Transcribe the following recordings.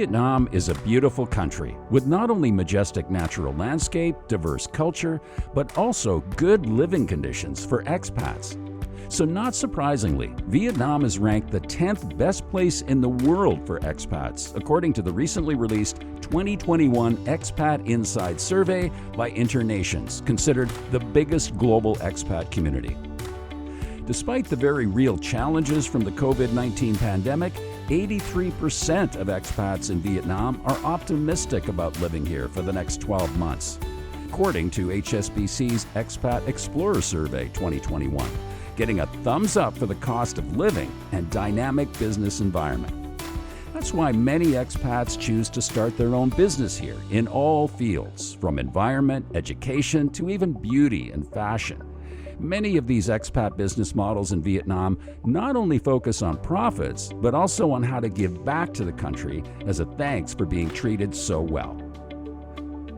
Vietnam is a beautiful country with not only majestic natural landscape, diverse culture, but also good living conditions for expats. So not surprisingly, Vietnam is ranked the 10th best place in the world for expats, according to the recently released 2021 Expat Inside Survey by Internations, considered the biggest global expat community. Despite the very real challenges from the COVID-19 pandemic, 83% of expats in Vietnam are optimistic about living here for the next 12 months, according to HSBC's Expat Explorer Survey 2021, getting a thumbs up for the cost of living and dynamic business environment. That's why many expats choose to start their own business here in all fields, from environment, education, to even beauty and fashion. Many of these expat business models in Vietnam not only focus on profits, but also on how to give back to the country as a thanks for being treated so well.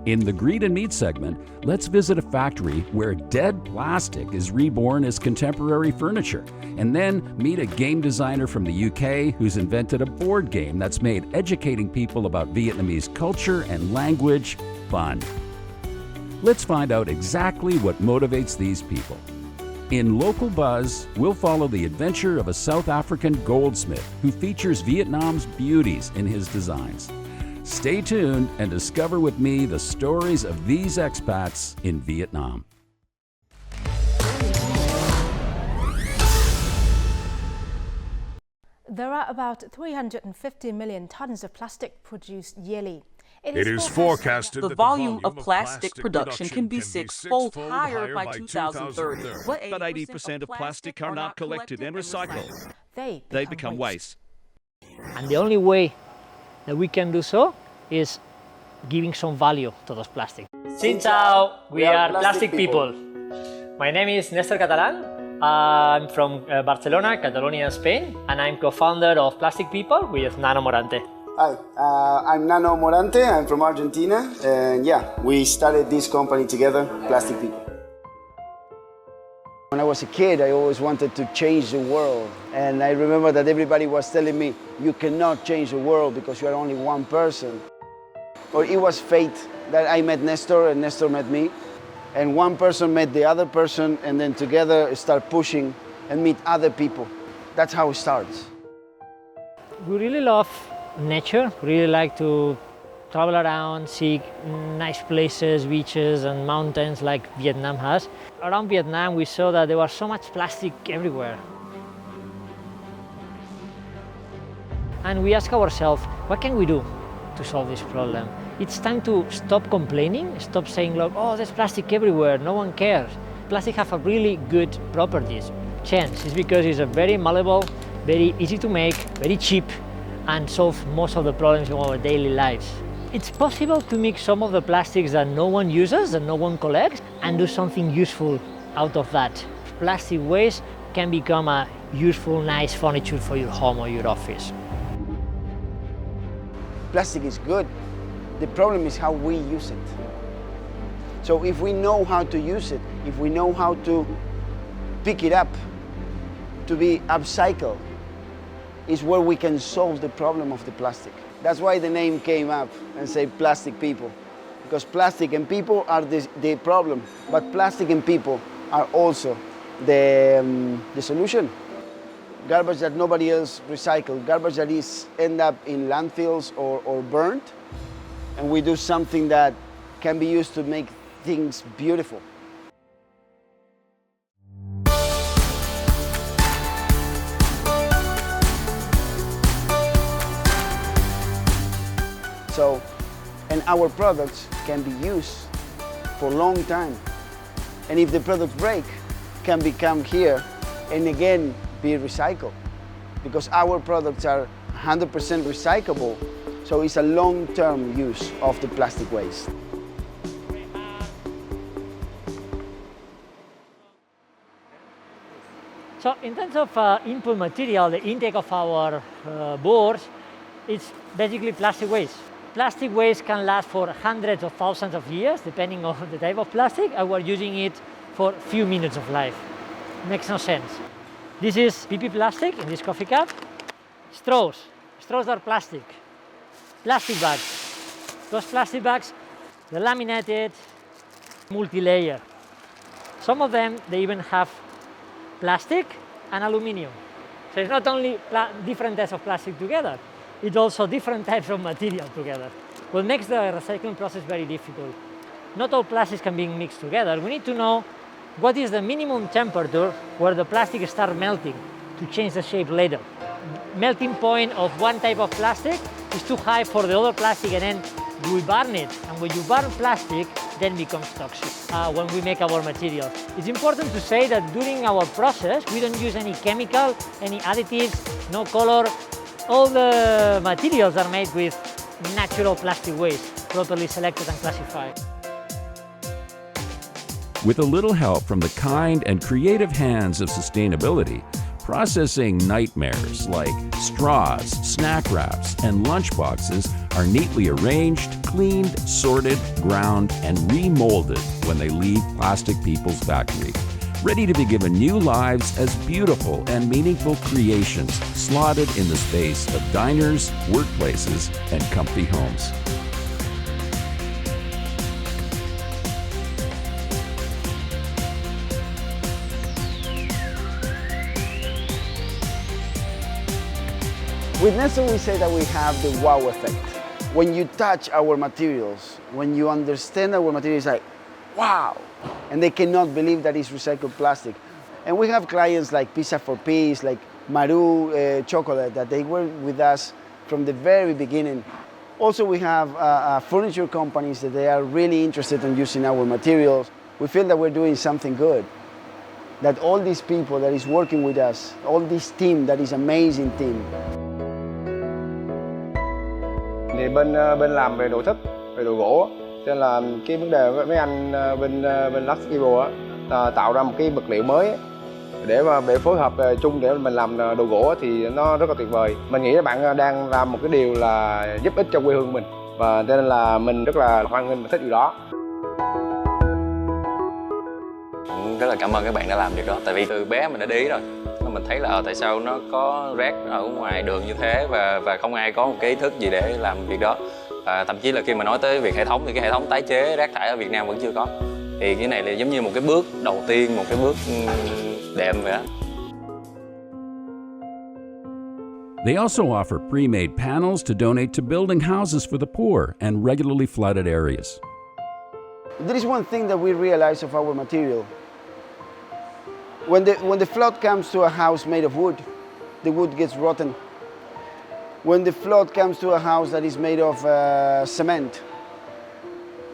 In the Greet&Meet segment, let's visit a factory where dead plastic is reborn as contemporary furniture, and then meet a game designer from the UK who's invented a board game that's made educating people about Vietnamese culture and language fun. Let's find out exactly what motivates these people. In Local Buzz, we'll follow the adventure of a South African goldsmith who features Vietnam's beauties in his designs. Stay tuned and discover with me the stories of these expats in Vietnam. There are about 350 million tons of plastic produced yearly. It is forecasted the that volume of plastic production can be six-fold higher by 2030. But 80% of plastic are not collected and recycled. They become waste. And the only way that we can do so is giving some value to those plastics. Xin chào, we are plastic people. My name is Néstor Catalán. I'm from Barcelona, Catalonia, Spain, and I'm co-founder of Plastic People with Nano Morante. Hi, I'm Nano Morante, I'm from Argentina, and yeah, we started this company together, Plastic People. When I was a kid, I always wanted to change the world, and I remember that everybody was telling me, you cannot change the world because you are only one person. Or it was fate that I met Nestor and Nestor met me, and one person met the other person, and then together start pushing and meet other people. That's how it starts. We really love nature, really like to travel around, see nice places, beaches and mountains like Vietnam has. Around Vietnam we saw that there was so much plastic everywhere. And we asked ourselves, what can we do to solve this problem? It's time to stop complaining, stop saying, look, oh, there's plastic everywhere, no one cares. Plastic have a really good properties. Chance is because it's a very malleable, very easy to make, very cheap, and solve most of the problems in our daily lives. It's possible to mix some of the plastics that no one uses, that no one collects, and do something useful out of that. Plastic waste can become a useful, nice furniture for your home or your office. Plastic is good. The problem is how we use it. So if we know how to use it, if we know how to pick it up, to be upcycled, is where we can solve the problem of the plastic. That's why the name came up and say Plastic People. Because plastic and people are the problem, but plastic and people are also the solution. Garbage that nobody else recycles, garbage that is end up in landfills or burnt, and we do something that can be used to make things beautiful. So, and our products can be used for a long time. And if the products break, can become here and again be recycled. Because our products are 100% recyclable, so it's a long-term use of the plastic waste. So in terms of input material, the intake of our boards, it's basically plastic waste. Plastic waste can last for hundreds of thousands of years, depending on the type of plastic, and we're using it for a few minutes of life. Makes no sense. This is PP plastic in this coffee cup. Straws. Straws are plastic. plastic bags. Those plastic bags, they're laminated, multi-layer. Some of them, they even have plastic and aluminium. So it's not only different types of plastic together, it's also different types of material together. What makes the recycling process very difficult. Not all plastics can be mixed together. We need to know what is the minimum temperature where the plastic starts melting to change the shape later. Melting point of one type of plastic is too high for the other plastic, and then we burn it. And when you burn plastic, then it becomes toxic when we make our material. It's important to say that during our process, we don't use any chemical, any additives, no color. All the materials are made with natural plastic waste, properly selected and classified. With a little help from the kind and creative hands of sustainability, processing nightmares like straws, snack wraps, and lunchboxes are neatly arranged, cleaned, sorted, ground, and remolded when they leave Plastic People's factory, ready to be given new lives as beautiful and meaningful creations slotted in the space of diners, workplaces, and comfy homes. With Nestor, we say that we have the wow effect. When you touch our materials, when you understand our materials, like, wow! And they cannot believe that it's recycled plastic. And we have clients like Pizza for Peace, like Maru Chocolate, that they work with us from the very beginning. Also, we have furniture companies that they are really interested in using our materials. We feel that we're doing something good. That all these people that is working with us, all this team, that is amazing team. Thì bên làm về nội thất, về đồ gỗ, cho nên là cái vấn đề với mấy anh bên Lux Evo á, tạo ra một cái vật liệu mới để phối hợp chung để mình làm đồ gỗ thì nó rất là tuyệt vời. Mình nghĩ các bạn đang làm một cái điều là giúp ích cho quê hương mình, và cho nên là mình rất là hoan nghênh và thích điều đó. Rất là cảm ơn các bạn đã làm việc đó, tại vì từ bé mình đã để ý rồi. Mình thấy là tại sao nó có rác ở ngoài đường như thế và không ai có một cái ý thức gì để làm việc đó. Và thậm chí là khi mà nói tới việc hệ thống thì cái hệ thống tái chế rác thải ở Việt Nam vẫn chưa có. Thì cái này là giống như một cái bước đầu tiên, một cái bước đệm vậy đó. They also offer pre-made panels to donate to building houses for the poor and regularly flooded areas. There is one thing that we realize of our material. When the flood comes to a house made of wood, the wood gets rotten. When the flood comes to a house that is made of cement,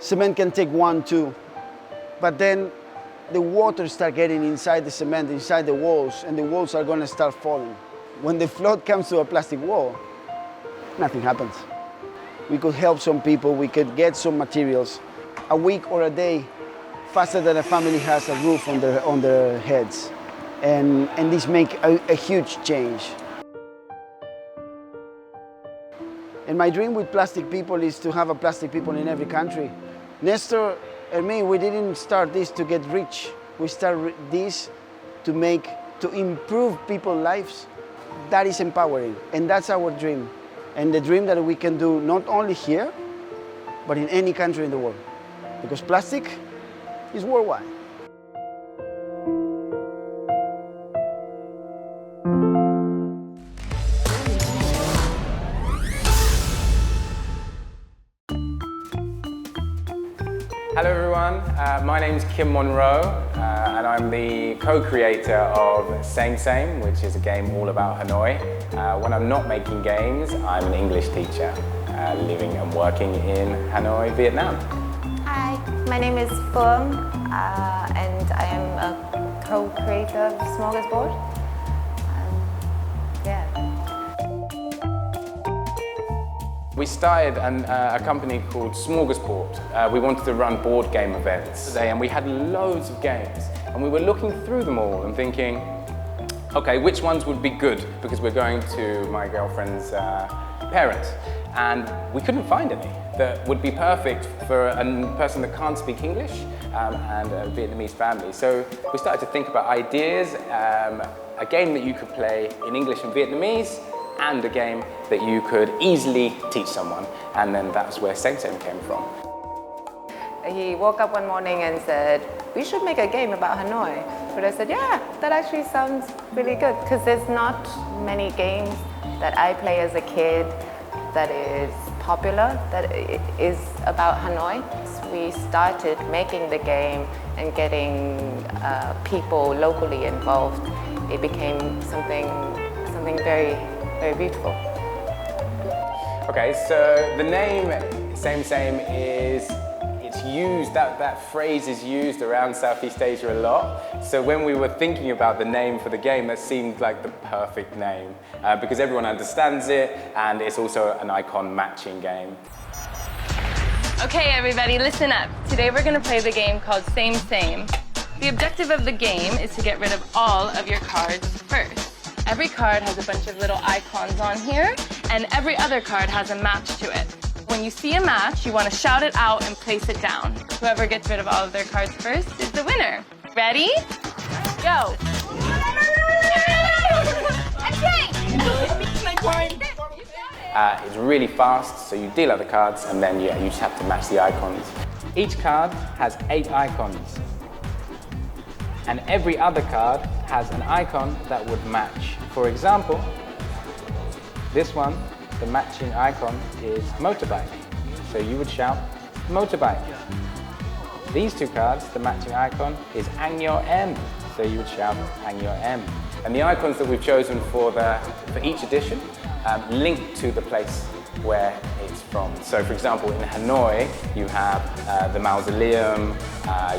cement can take 1, 2, but then the water starts getting inside the cement, inside the walls, and the walls are going to start falling. When the flood comes to a plastic wall, nothing happens. We could help some people, we could get some materials a week or a day faster than a family has a roof on their heads. And this makes a huge change. And my dream with Plastic People is to have a Plastic People in every country. Nestor and me, we didn't start this to get rich. We started this to improve people's lives. That is empowering, and that's our dream. And the dream that we can do not only here, but in any country in the world. Because plastic is worldwide. Hello everyone, my name is Kim Monroe and I'm the co-creator of Same, which is a game all about Hanoi. When I'm not making games, I'm an English teacher living and working in Hanoi, Vietnam. Hi, my name is Phương and I am a co-creator of Smorgasbord. We started a company called Smorgasbord. We wanted to run board game events and we had loads of games and we were looking through them all and thinking, okay, which ones would be good because we're going to my girlfriend's parents, and we couldn't find any that would be perfect for a person that can't speak English and a Vietnamese family. So we started to think about ideas, a game that you could play in English and Vietnamese and a game that you could easily teach someone. And then that's where Same came from. He woke up one morning and said, we should make a game about Hanoi. But I said, yeah, that actually sounds really good, because there's not many games that I play as a kid that is popular, that is about Hanoi. So we started making the game and getting people locally involved. It became something very, very beautiful. Okay, so the name Same is, it's used, that phrase is used around Southeast Asia a lot. So when we were thinking about the name for the game, that seemed like the perfect name because everyone understands it, and it's also an icon matching game. Okay, everybody, listen up. Today we're going to play the game called Same. The objective of the game is to get rid of all of your cards first. Every card has a bunch of little icons on here, and every other card has a match to it. When you see a match, you want to shout it out and place it down. Whoever gets rid of all of their cards first is the winner. Ready? Go! It's really fast, so you deal out the cards, and then you just have to match the icons. Each card has 8 icons, and every other card has an icon that would match. For example, this one, the matching icon is motorbike, so you would shout motorbike. These 2 cards, the matching icon is Angyo M, so you would shout Angyo M. And the icons that we've chosen for each edition link to the place where it's from. So for example, in Hanoi, you have the mausoleum,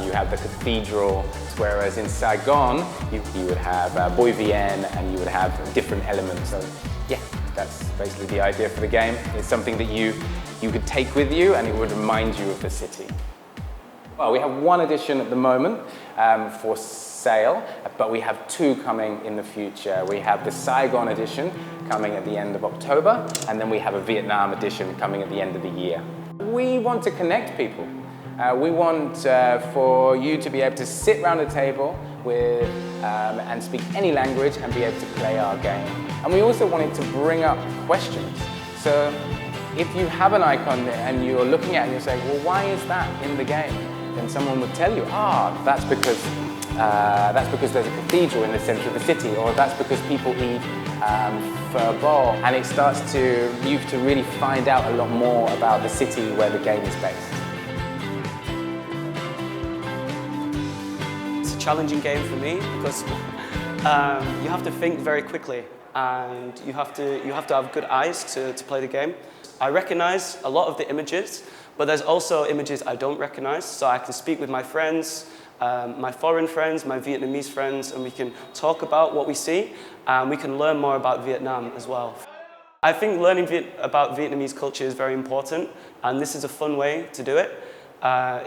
you have the cathedral, whereas in Saigon, you would have Boi Vien, and you would have different elements. So yeah, that's basically the idea for the game. It's something that you could take with you, and it would remind you of the city. Well, we have 1 edition at the moment for sale, but we have 2 coming in the future. We have the Saigon edition coming at the end of October, and then we have a Vietnam edition coming at the end of the year. We want to connect people. We want for you to be able to sit around a table with and speak any language and be able to play our game. And we also wanted to bring up questions. So if you have an icon and you're looking at it and you're saying, well, why is that in the game? Then someone would tell you, that's because there's a cathedral in the center of the city, or that's because people eat phở bò. And it starts you to really find out a lot more about the city where the game is based. It's a challenging game for me because you have to think very quickly, and you have to have good eyes to play the game. I recognize a lot of the images, but there's also images I don't recognize, so I can speak with my friends, my foreign friends, my Vietnamese friends, and we can talk about what we see, and we can learn more about Vietnam as well. I think learning about Vietnamese culture is very important, and this is a fun way to do it.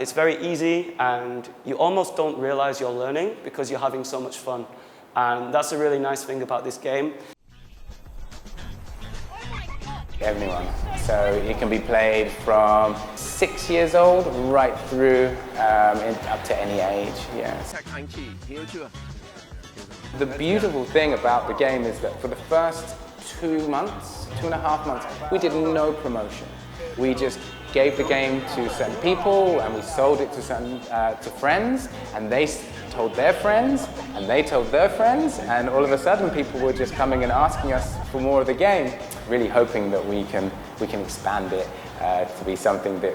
It's very easy, and you almost don't realize you're learning because you're having so much fun. And that's a really nice thing about this game. Everyone. So it can be played from 6 years old right through up to any age. Yes. The beautiful thing about the game is that for the first 2 months, 2.5 months, we did no promotion. We just gave the game to certain people, and we sold it to friends, and they told their friends, and they told their friends, and all of a sudden people were just coming and asking us for more of the game, really hoping that we can expand it to be something that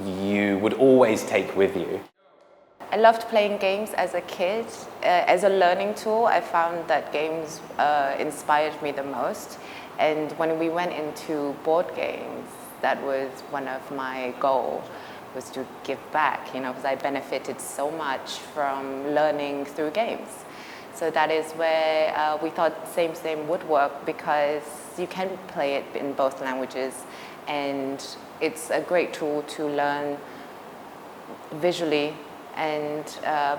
you would always take with you. I loved playing games as a kid. As a learning tool, I found that games inspired me the most. And when we went into board games, that was one of my goals, was to give back, because I benefited so much from learning through games. So that is where we thought Same would work, because you can play it in both languages, and it's a great tool to learn visually and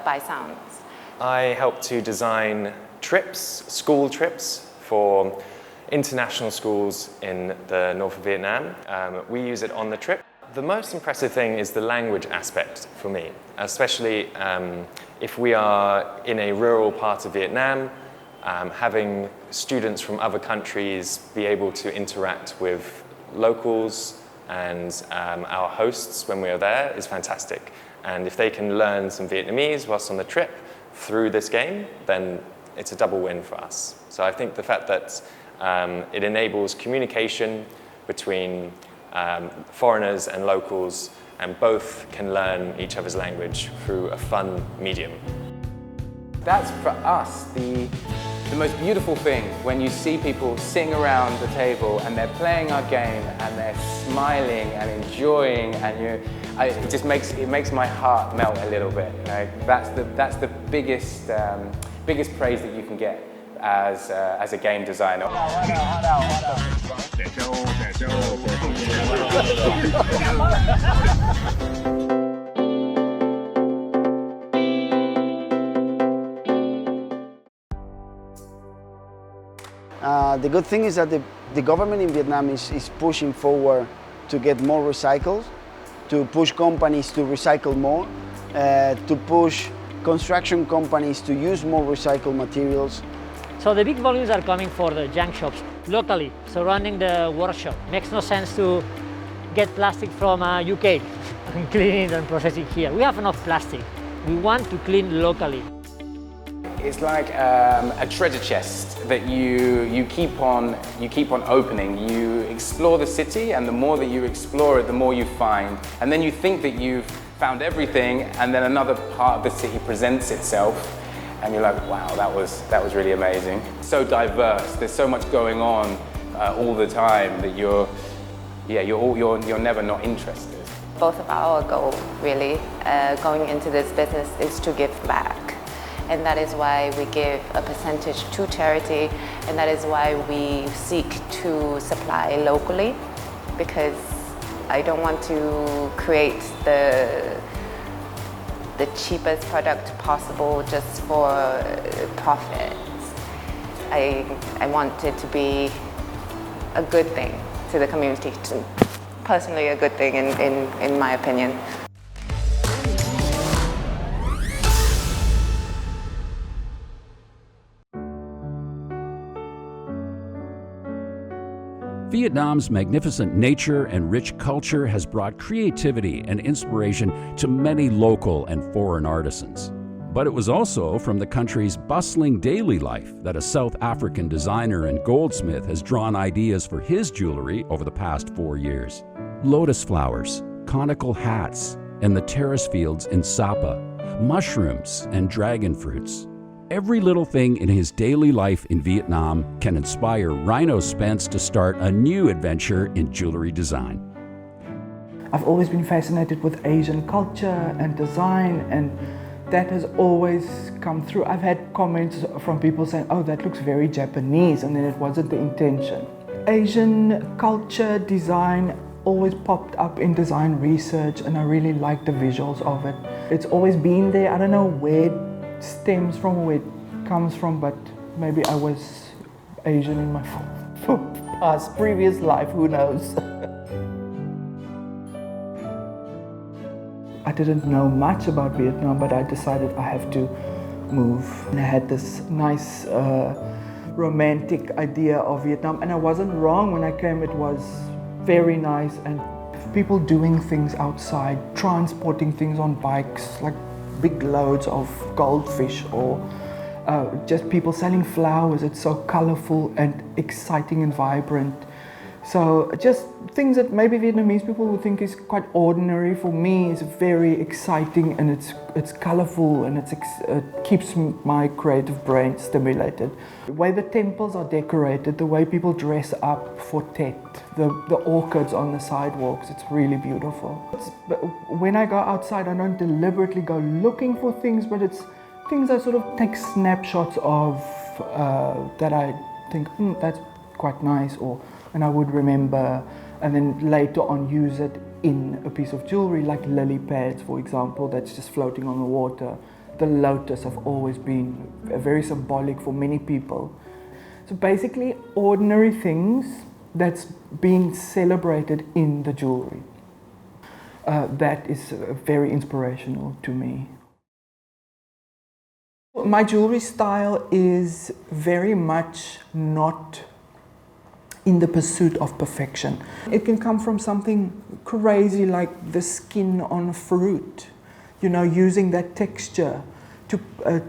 by sounds. I helped to design trips, school trips, for international schools in the north of Vietnam. We use it on the trip. The most impressive thing is the language aspect for me, especially if we are in a rural part of Vietnam having students from other countries be able to interact with locals and our hosts when we are there is fantastic. And if they can learn some Vietnamese whilst on the trip through this game, then it's a double win for us. So I think the fact that it enables communication between foreigners and locals, and both can learn each other's language through a fun medium. That's for us the most beautiful thing, when you see people sitting around the table and they're playing our game and they're smiling and enjoying, and it makes my heart melt a little bit. That's the biggest praise that you can get as a game designer. The good thing is that the government in Vietnam is pushing forward to get more recycles, to push companies to recycle more, to push construction companies to use more recycled materials. So the big volumes are coming for the junk shops locally, surrounding the workshop. Makes no sense to get plastic from UK and clean it and process it here. We have enough plastic. We want to clean locally. It's like a treasure chest that you keep on opening. You explore the city, and the more that you explore it, the more you find. And then you think that you've found everything, and then another part of the city presents itself, and you're like, wow, that was really amazing. So diverse. There's so much going on all the time that you're never not interested. Both of our goals, really, going into this business is to give back. And that is why we give a percentage to charity, and that is why we seek to supply locally, because I don't want to create the cheapest product possible just for profit. I want it to be a good thing to the community, personally a good thing in my opinion. Vietnam's magnificent nature and rich culture has brought creativity and inspiration to many local and foreign artisans. But it was also from the country's bustling daily life that a South African designer and goldsmith has drawn ideas for his jewelry over the past 4 years. Lotus flowers, conical hats, and the terrace fields in Sapa, mushrooms and dragon fruits. Every little thing in his daily life in Vietnam can inspire Rhino Spence to start a new adventure in jewelry design. I've always been fascinated with Asian culture and design, and that has always come through. I've had comments from people saying, oh, that looks very Japanese, and then it wasn't the intention. Asian culture, design always popped up in design research, and I really like the visuals of it. It's always been there. I don't know where it stems from, where it comes from, but maybe I was Asian in my past previous life, who knows. I didn't know much about Vietnam, but I decided I have to move. And I had this nice romantic idea of Vietnam, and I wasn't wrong when I came. It was very nice, and people doing things outside, transporting things on bikes, like big loads of goldfish, or just people selling flowers. It's so colorful and exciting and vibrant. So just things that maybe Vietnamese people would think is quite ordinary, for me it's very exciting, and it's colorful, and it keeps my creative brain stimulated. The way the temples are decorated, the way people dress up for Tet, the orchids on the sidewalks, it's really beautiful. But when I go outside, I don't deliberately go looking for things, but it's things I sort of take snapshots of that I think, that's quite nice, and I would remember, and then later on use it in a piece of jewelry, like lily pads, for example, that's just floating on the water. The lotus have always been very symbolic for many people. So basically, ordinary things that's being celebrated in the jewelry. That is very inspirational to me. my jewelry style is very much not in the pursuit of perfection. It can come from something crazy like the skin on fruit, you know, using that texture to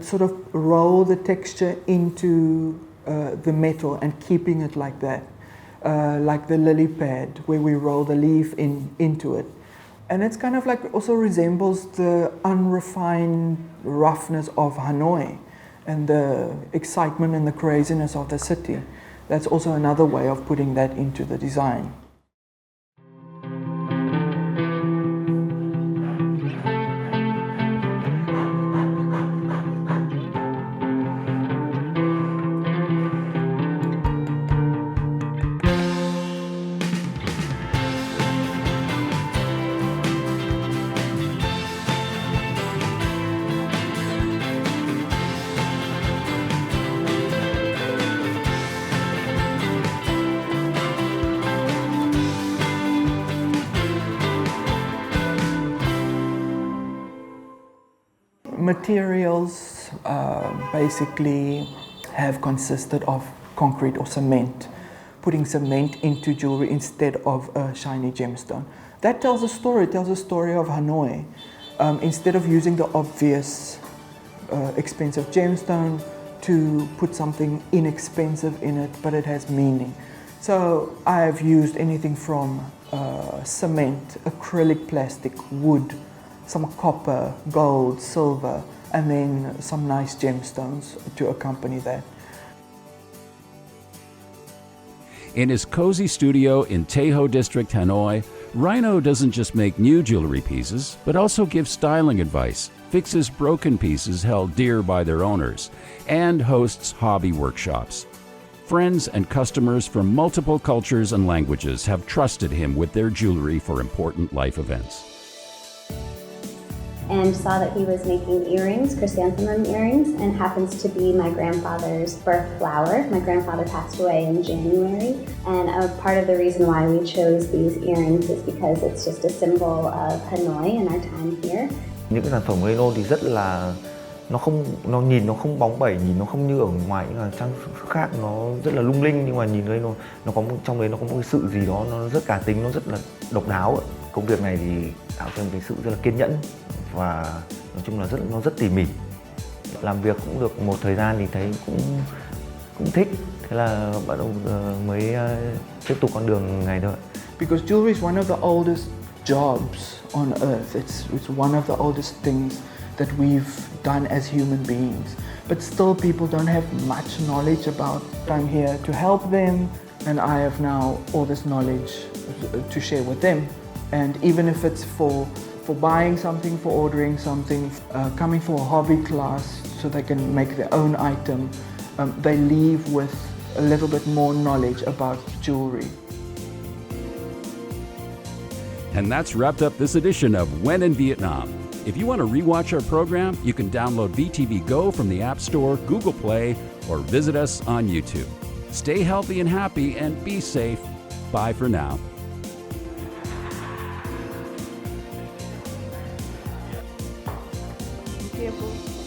sort of roll the texture into the metal and keeping it like that, like the lily pad where we roll the leaf into it. And it's kind of like also resembles the unrefined roughness of Hanoi and the excitement and the craziness of the city. That's also another way of putting that into the design. Materials basically have consisted of concrete or cement, putting cement into jewelry instead of a shiny gemstone. That tells a story, it tells a story of Hanoi. Instead of using the obvious expensive gemstone, to put something inexpensive in it, but it has meaning. So I have used anything from cement, acrylic plastic, wood, some copper, gold, silver, and then some nice gemstones to accompany that. In his cozy studio in Taeho District, Hanoi, Rhino doesn't just make new jewelry pieces, but also gives styling advice, fixes broken pieces held dear by their owners, and hosts hobby workshops. Friends and customers from multiple cultures and languages have trusted him with their jewelry for important life events. And saw that he was making earrings, chrysanthemum earrings, and happens to be my grandfather's birth flower. My grandfather passed away in January, and a part of the reason why we chose these earrings is because it's just a symbol of Hanoi and our time here. Những cái sản phẩm Reno thì rất là nó nhìn nó không bóng bẩy, nhìn nó không như ở ngoài những là trang sức khác, nó rất là lung linh, nhưng mà nhìn Reno nó có trong đấy nó có một cái sự gì đó nó rất cá tính, nó rất là độc đáo. Công việc này thì tạo cho một cái sự rất là kiên nhẫn và nói chung là nó rất tỉ mỉ. Làm việc cũng được một thời gian thì thấy cũng thích, thế là bắt đầu mới tiếp tục con đường này thôi. Because jewelry is one of the oldest jobs on earth. It's one of the oldest things that we've done as human beings. But still people don't have much knowledge about it. I'm here to help them, and I have now all this knowledge to share with them. And even if it's for buying something, for ordering something, coming for a hobby class so they can make their own item, they leave with a little bit more knowledge about jewelry. And that's wrapped up this edition of When in Vietnam. If you want to rewatch our program, you can download VTV Go from the App Store, Google Play, or visit us on YouTube. Stay healthy and happy and be safe. Bye for now. Careful.